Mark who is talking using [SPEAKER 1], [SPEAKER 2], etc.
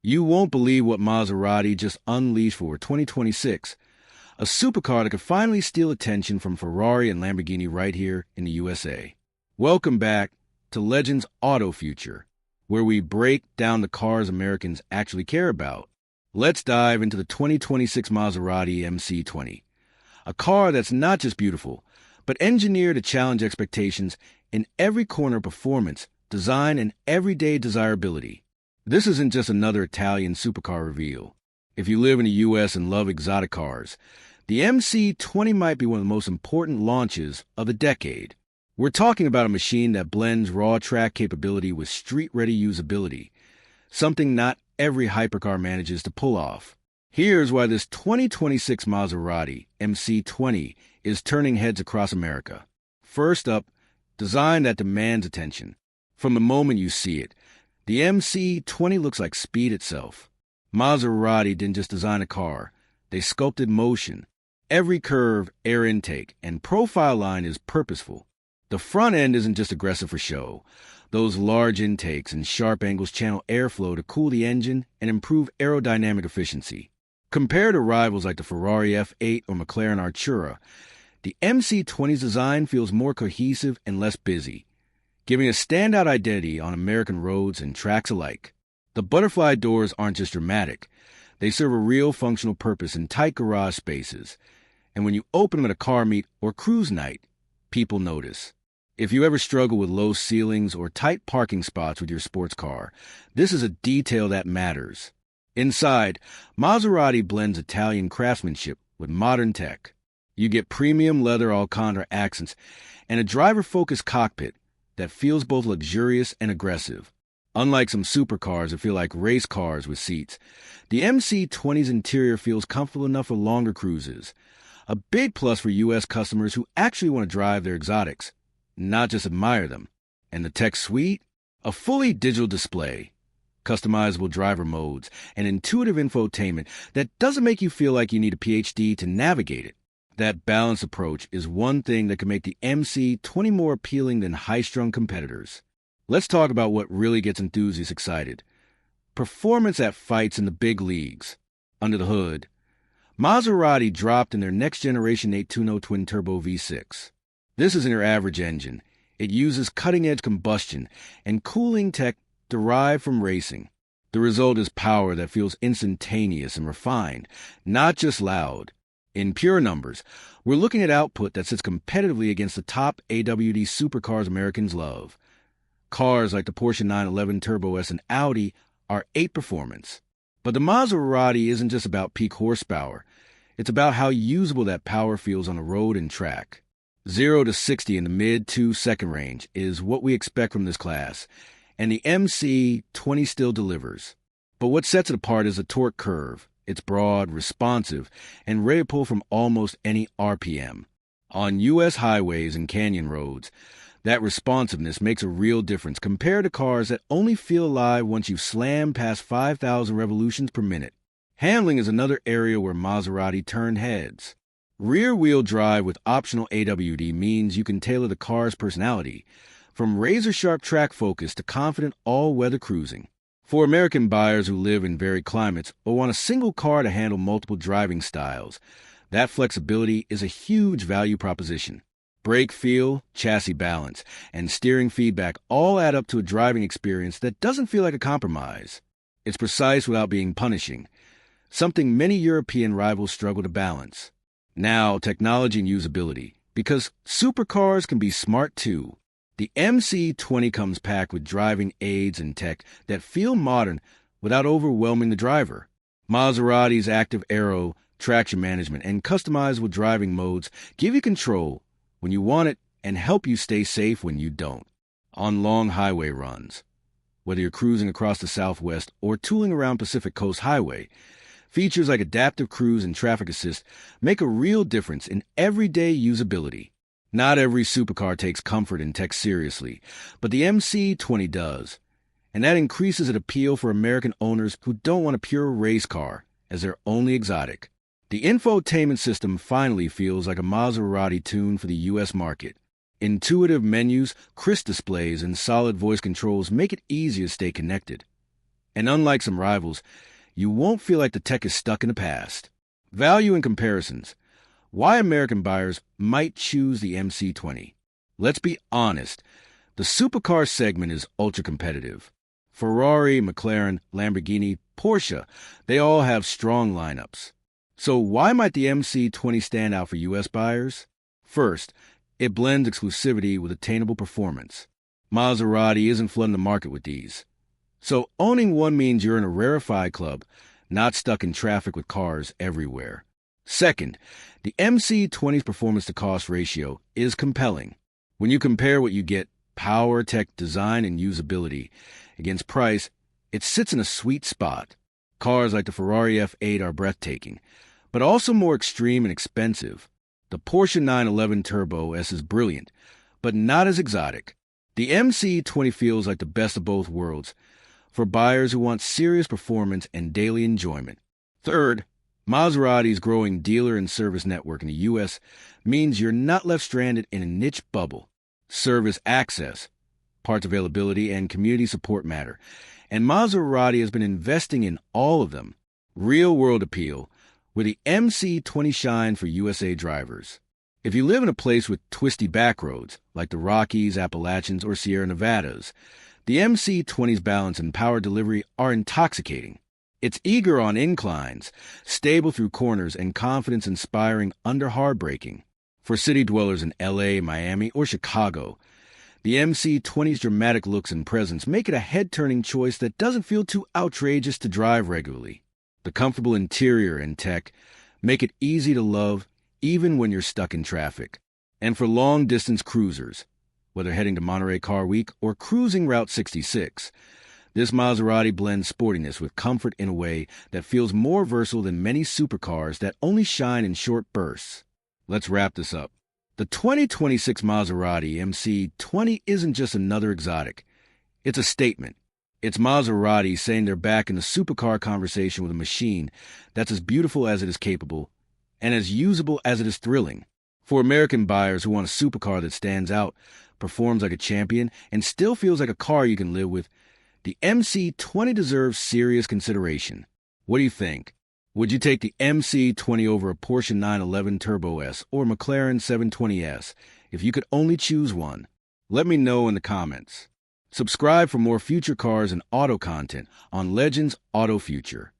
[SPEAKER 1] You won't believe what Maserati just unleashed for 2026. A supercar that could finally steal attention from Ferrari and Lamborghini right here in the USA. Welcome back to Legends Auto Future, where we break down the cars Americans actually care about. Let's dive into the 2026 Maserati MC20, a car that's not just beautiful, but engineered to challenge expectations in every corner of performance, design, and everyday desirability. This isn't just another Italian supercar reveal. If you live in the US and love exotic cars, the MC20 might be one of the most important launches of the decade. We're talking about a machine that blends raw track capability with street-ready usability, something not every hypercar manages to pull off. Here's why this 2026 Maserati MC20 is turning heads across America. First up, design that demands attention. From the moment you see it, the MC20 looks like speed itself. Maserati didn't just design a car, they sculpted motion. Every curve, air intake, and profile line is purposeful. The front end isn't just aggressive for show. Those large intakes and sharp angles channel airflow to cool the engine and improve aerodynamic efficiency. Compared to rivals like the Ferrari F8 or McLaren Artura, the MC20's design feels more cohesive and less busy, giving a standout identity on American roads and tracks alike. The butterfly doors aren't just dramatic. They serve a real functional purpose in tight garage spaces. And when you open them at a car meet or cruise night, people notice. If you ever struggle with low ceilings or tight parking spots with your sports car, this is a detail that matters. Inside, Maserati blends Italian craftsmanship with modern tech. You get premium leather Alcantara accents and a driver-focused cockpit that feels both luxurious and aggressive. Unlike some supercars that feel like race cars with seats, the MC20's interior feels comfortable enough for longer cruises. A big plus for U.S. customers who actually want to drive their exotics, not just admire them. And the tech suite? A fully digital display, customizable driver modes, and intuitive infotainment that doesn't make you feel like you need a PhD to navigate it. That balanced approach is one thing that can make the MC20 more appealing than high-strung competitors. Let's talk about what really gets enthusiasts excited. Performance that fights in the big leagues. Under the hood, Maserati dropped in their next-generation 820 twin-turbo V6. This isn't your average engine. It uses cutting-edge combustion and cooling tech derived from racing. The result is power that feels instantaneous and refined, not just loud. In pure numbers, we're looking at output that sits competitively against the top AWD supercars Americans love. Cars like the Porsche 911 Turbo S and Audi are 8 performance. But the Maserati isn't just about peak horsepower. It's about how usable that power feels on the road and track. 0 to 60 in the mid-2-second range is what we expect from this class, and the MC20 still delivers. But what sets it apart is the torque curve. It's broad, responsive, and ready to pull from almost any RPM. On U.S. highways and canyon roads, that responsiveness makes a real difference compared to cars that only feel alive once you've slammed past 5,000 revolutions per minute. Handling is another area where Maserati turned heads. Rear-wheel drive with optional AWD means you can tailor the car's personality, from razor-sharp track focus to confident all-weather cruising. For American buyers who live in varied climates or want a single car to handle multiple driving styles, that flexibility is a huge value proposition. Brake feel, chassis balance, and steering feedback all add up to a driving experience that doesn't feel like a compromise. It's precise without being punishing, something many European rivals struggle to balance. Now, technology and usability, because supercars can be smart too. The MC20 comes packed with driving aids and tech that feel modern without overwhelming the driver. Maserati's active aero, traction management, and customizable driving modes give you control when you want it and help you stay safe when you don't. On long highway runs, whether you're cruising across the Southwest or tooling around Pacific Coast Highway, features like adaptive cruise and traffic assist make a real difference in everyday usability. Not every supercar takes comfort and tech seriously, but the MC20 does, and that increases its appeal for American owners who don't want a pure race car as their only exotic. The infotainment system finally feels like a Maserati tune for the U.S. market. Intuitive menus, crisp displays, and solid voice controls make it easy to stay connected. And unlike some rivals, you won't feel like the tech is stuck in the past. Value and comparisons. Why American buyers might choose the MC20. Let's be honest, the supercar segment is ultra competitive. Ferrari, McLaren, Lamborghini, Porsche, they all have strong lineups. So why might the MC20 stand out for U.S. buyers? First, it blends exclusivity with attainable performance. Maserati isn't flooding the market with these. So owning one means you're in a rarefied club, not stuck in traffic with cars everywhere. Second, the MC20's performance-to-cost ratio is compelling. When you compare what you get, power, tech, design, and usability, against price, it sits in a sweet spot. Cars like the Ferrari F8 are breathtaking, but also more extreme and expensive. The Porsche 911 Turbo S is brilliant, but not as exotic. The MC20 feels like the best of both worlds for buyers who want serious performance and daily enjoyment. Third, Maserati's growing dealer and service network in the U.S. means you're not left stranded in a niche bubble. Service access, parts availability, and community support matter, and Maserati has been investing in all of them. Real-world appeal, where the MC20 shine for USA drivers. If you live in a place with twisty back roads, like the Rockies, Appalachians, or Sierra Nevadas, the MC20's balance and power delivery are intoxicating. It's eager on inclines, stable through corners, and confidence-inspiring under hard-braking. For city dwellers in LA, Miami, or Chicago, the MC20's dramatic looks and presence make it a head-turning choice that doesn't feel too outrageous to drive regularly. The comfortable interior and tech make it easy to love even when you're stuck in traffic. And for long-distance cruisers, whether heading to Monterey Car Week or cruising Route 66, this Maserati blends sportiness with comfort in a way that feels more versatile than many supercars that only shine in short bursts. Let's wrap this up. The 2026 Maserati MC20 isn't just another exotic. It's a statement. It's Maserati saying they're back in the supercar conversation with a machine that's as beautiful as it is capable and as usable as it is thrilling. For American buyers who want a supercar that stands out, performs like a champion, and still feels like a car you can live with, the MC20 deserves serious consideration. What do you think? Would you take the MC20 over a Porsche 911 Turbo S or McLaren 720S if you could only choose one? Let me know in the comments. Subscribe for more future cars and auto content on Legends Auto Future.